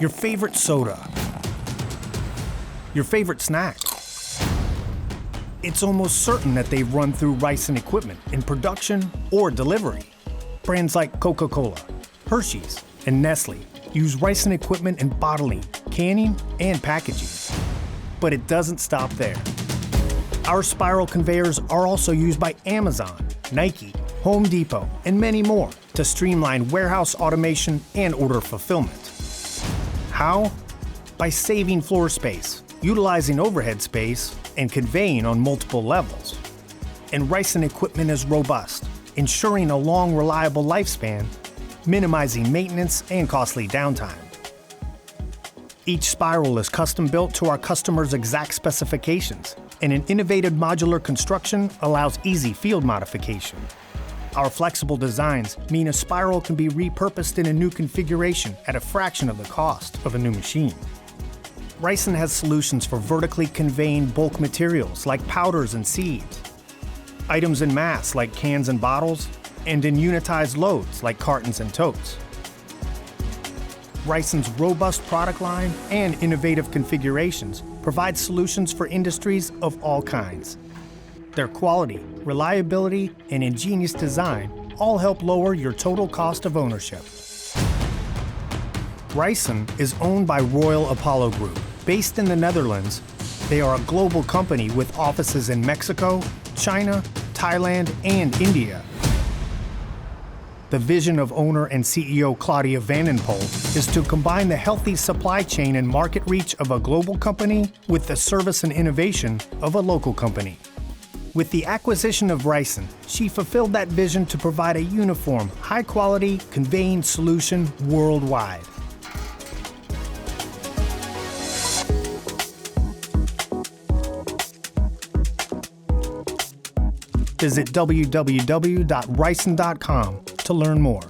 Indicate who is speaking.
Speaker 1: your favorite soda, your favorite snack. It's almost certain that they've run through Ryson equipment in production or delivery. Brands like Coca-Cola, Hershey's, and Nestle use Ryson equipment in bottling, canning, and packaging. But it doesn't stop there. Our spiral conveyors are also used by Amazon, Nike, Home Depot, and many more to streamline warehouse automation and order fulfillment. How? By saving floor space, utilizing overhead space, and conveying on multiple levels. And Ryson equipment is robust, ensuring a long, reliable lifespan, minimizing maintenance and costly downtime. Each spiral is custom built to our customer's exact specifications, and an innovative modular construction allows easy field modification. Our flexible designs mean a spiral can be repurposed in a new configuration at a fraction of the cost of a new machine. Ryson has solutions for vertically conveying bulk materials like powders and seeds, items in mass like cans and bottles, and in unitized loads like cartons and totes. Ryson's robust product line and innovative configurations provide solutions for industries of all kinds. Their quality, reliability, and ingenious design all help lower your total cost of ownership. Ryson is owned by Royal Apollo Group. Based in the Netherlands, they are a global company with offices in Mexico, China, Thailand, and India. The vision of owner and CEO Claudia Vandenpoel is to combine the healthy supply chain and market reach of a global company with the service and innovation of a local company. With the acquisition of Ryson, she fulfilled that vision to provide a uniform, high-quality conveying solution worldwide. Visit www.ryson.com to learn more.